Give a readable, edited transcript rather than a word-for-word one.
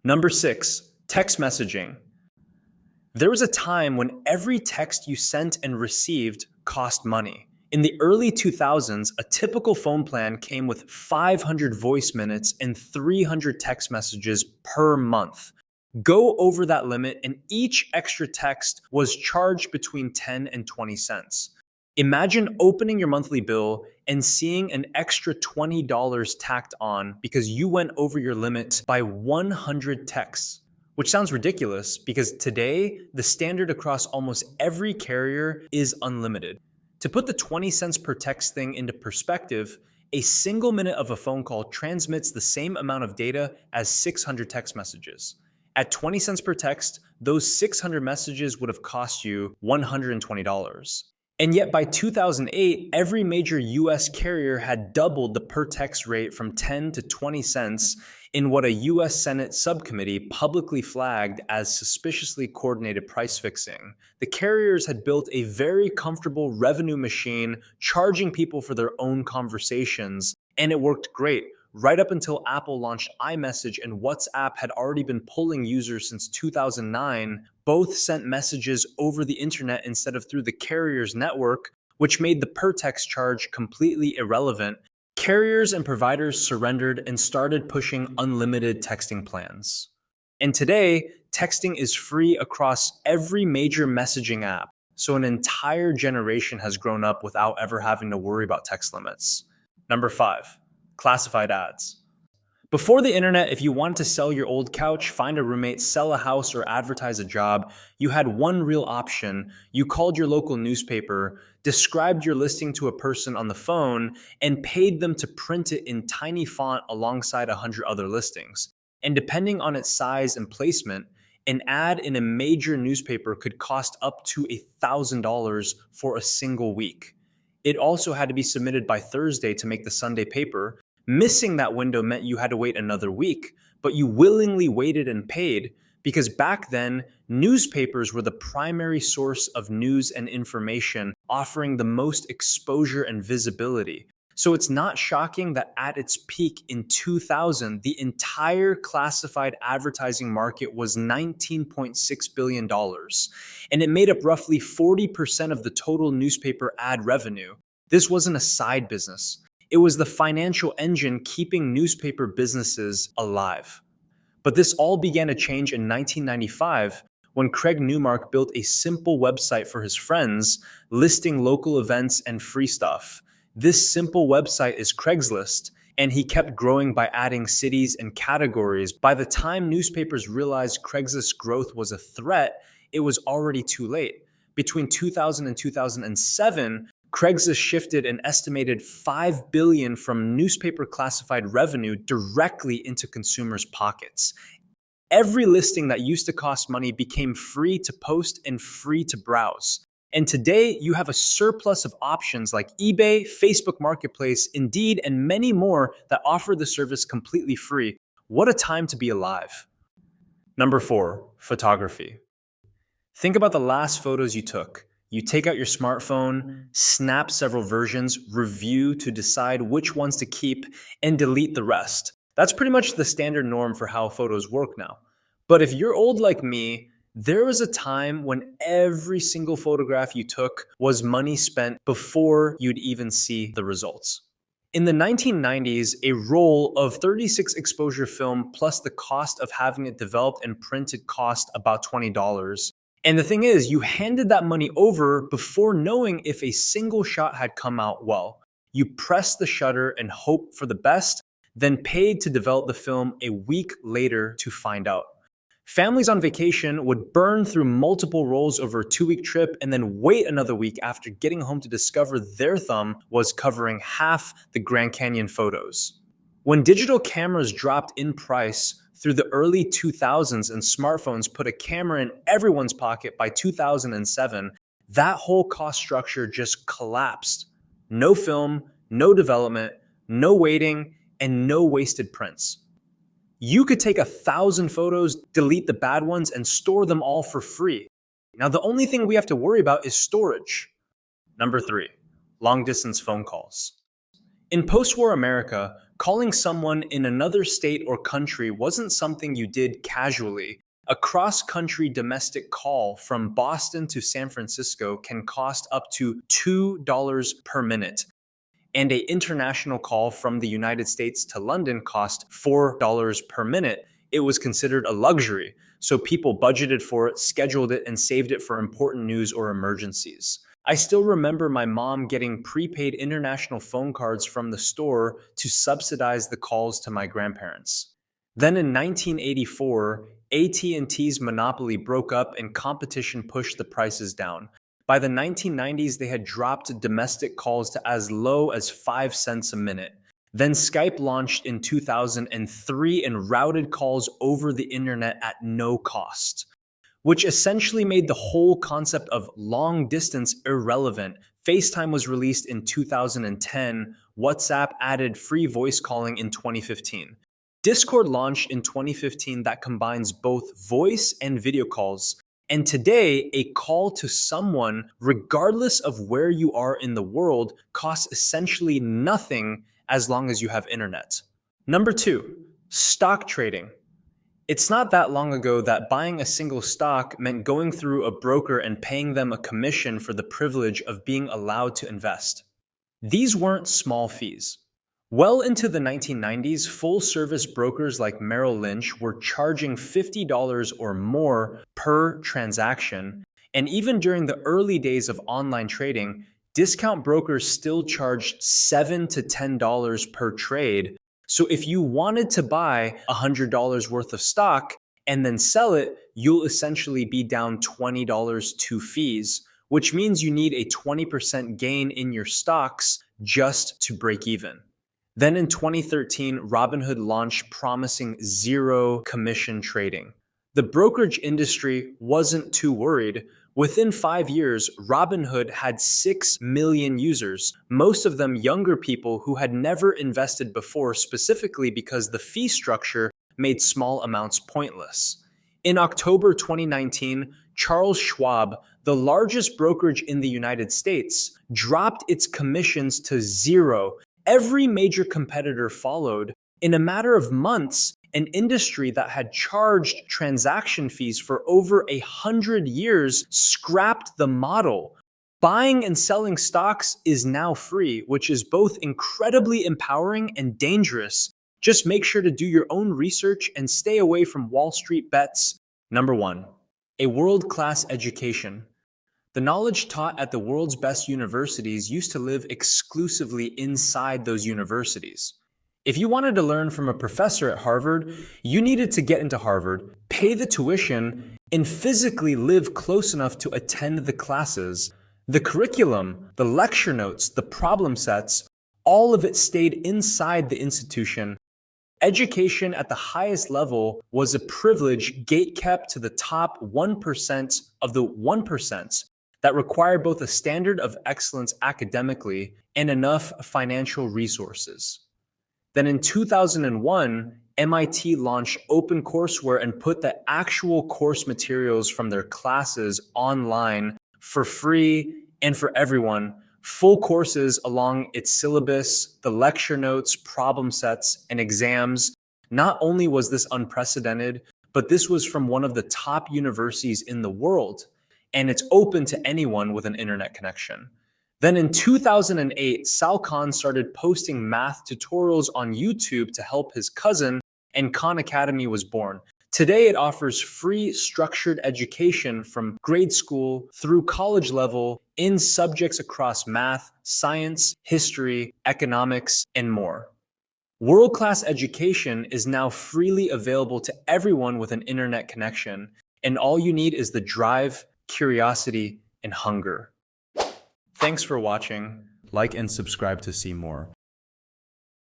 Number 6, text messaging. There was a time when every text you sent and received cost money. In the early 2000s, a typical phone plan came with 500 voice minutes and 300 text messages per month. Go over that limit, and each extra text was charged between 10 and 20 cents. Imagine opening your monthly bill and seeing an extra $20 tacked on because you went over your limit by 100 texts. Which sounds ridiculous because today, the standard across almost every carrier is unlimited. To put the 20 cents per text thing into perspective, a single minute of a phone call transmits the same amount of data as 600 text messages. At 20 cents per text, those 600 messages would have cost you $120. And yet by 2008, every major US carrier had doubled the per text rate from 10 to 20 cents in what a US Senate subcommittee publicly flagged as suspiciously coordinated price fixing. The carriers had built a very comfortable revenue machine charging people for their own conversations, and it worked great. Right up until Apple launched iMessage and WhatsApp had already been pulling users since 2009, both sent messages over the internet instead of through the carrier's network, which made the per text charge completely irrelevant. Carriers and providers surrendered and started pushing unlimited texting plans. And today, texting is free across every major messaging app, so an entire generation has grown up without ever having to worry about text limits. Number 5. Classified ads. Before the internet, if you wanted to sell your old couch, find a roommate, sell a house, or advertise a job, you had one real option. You called your local newspaper, described your listing to a person on the phone, and paid them to print it in tiny font alongside 100 other listings. And depending on its size and placement, an ad in a major newspaper could cost up to $1,000 for a single week. It also had to be submitted by Thursday to make the Sunday paper. Missing that window meant you had to wait another week, but you willingly waited and paid because back then, newspapers were the primary source of news and information, offering the most exposure and visibility. So it's not shocking that at its peak in 2000, the entire classified advertising market was $19.6 billion, and it made up roughly 40% of the total newspaper ad revenue. This wasn't a side business. It was the financial engine keeping newspaper businesses alive. But this all began to change in 1995 when Craig Newmark built a simple website for his friends listing local events and free stuff. This simple website is Craigslist, and he kept growing by adding cities and categories. By the time newspapers realized Craigslist's growth was a threat, it was already too late. Between 2000 and 2007, Craigslist shifted an estimated $5 billion from newspaper classified revenue directly into consumers' pockets. Every listing that used to cost money became free to post and free to browse. And today, you have a surplus of options like eBay, Facebook Marketplace, Indeed, and many more that offer the service completely free. What a time to be alive. Number 4, photography. Think about the last photos you took. You take out your smartphone, snap several versions, review to decide which ones to keep, and delete the rest. That's pretty much the standard norm for how photos work now. But if you're old like me, there was a time when every single photograph you took was money spent before you'd even see the results. In the 1990s, a roll of 36 exposure film plus the cost of having it developed and printed cost about $20. And the thing is, you handed that money over before knowing if a single shot had come out well. You pressed the shutter and hoped for the best, then paid to develop the film a week later to find out. Families on vacation would burn through multiple rolls over a 2-week trip and then wait another week after getting home to discover their thumb was covering half the Grand Canyon photos. When digital cameras dropped in price through the early 2000s and smartphones put a camera in everyone's pocket by 2007, that whole cost structure just collapsed. No film, no development, no waiting, and no wasted prints. You could take 1,000 photos, delete the bad ones, and store them all for free. Now, the only thing we have to worry about is storage. Number 3, long-distance phone calls. In post-war America, Calling someone in another state or country wasn't something you did casually. A cross-country domestic call from Boston to San Francisco can cost up to $2 per minute, and an international call from the United States to London cost $4 per minute. It was considered a luxury, so people budgeted for it, scheduled it, and saved it for important news or emergencies. I still remember my mom getting prepaid international phone cards from the store to subsidize the calls to my grandparents. Then in 1984, AT&T's monopoly broke up and competition pushed the prices down. By the 1990s, they had dropped domestic calls to as low as 5 cents a minute. Then Skype launched in 2003 and routed calls over the internet at no cost, which essentially made the whole concept of long distance irrelevant. FaceTime was released in 2010. WhatsApp added free voice calling in 2015. Discord launched in 2015 that combines both voice and video calls. And today, a call to someone, regardless of where you are in the world, costs essentially nothing as long as you have internet. Number 2, stock trading. It's not that long ago that buying a single stock meant going through a broker and paying them a commission for the privilege of being allowed to invest. These weren't small fees. Well into the 1990s, full-service brokers like Merrill Lynch were charging $50 or more per transaction, and even during the early days of online trading, discount brokers still charged $7 to $10 per trade. So if you wanted to buy $100 worth of stock and then sell it, you'll essentially be down $20 to fees, which means you need a 20% gain in your stocks just to break even. Then in 2013, Robinhood launched promising zero commission trading. The brokerage industry wasn't too worried. Within 5 years, Robinhood had 6 million users, most of them younger people who had never invested before, specifically because the fee structure made small amounts pointless. In October 2019, Charles Schwab, the largest brokerage in the United States, dropped its commissions to zero. Every major competitor followed. In a matter of months, an industry that had charged transaction fees for over 100 years scrapped the model. Buying and selling stocks is now free, which is both incredibly empowering and dangerous. Just make sure to do your own research and stay away from Wall Street bets. Number 1, a world-class education. The knowledge taught at the world's best universities used to live exclusively inside those universities. If you wanted to learn from a professor at Harvard, you needed to get into Harvard, pay the tuition, and physically live close enough to attend the classes. The curriculum, the lecture notes, the problem sets, all of it stayed inside the institution. Education at the highest level was a privilege gatekept to the top 1% of the 1%. That required both a standard of excellence academically and enough financial resources. Then in 2001, MIT launched OpenCourseWare and put the actual course materials from their classes online for free and for everyone. Full courses along its syllabus, the lecture notes, problem sets, and exams. Not only was this unprecedented, but this was from one of the top universities in the world. And it's open to anyone with an internet connection. Then in 2008, Sal Khan started posting math tutorials on YouTube to help his cousin, and Khan Academy was born. Today, it offers free structured education from grade school through college level in subjects across math, science, history, economics, and more. World-class education is now freely available to everyone with an internet connection, and all you need is the drive, curiosity, and hunger. Thanks for watching. Like and subscribe to see more.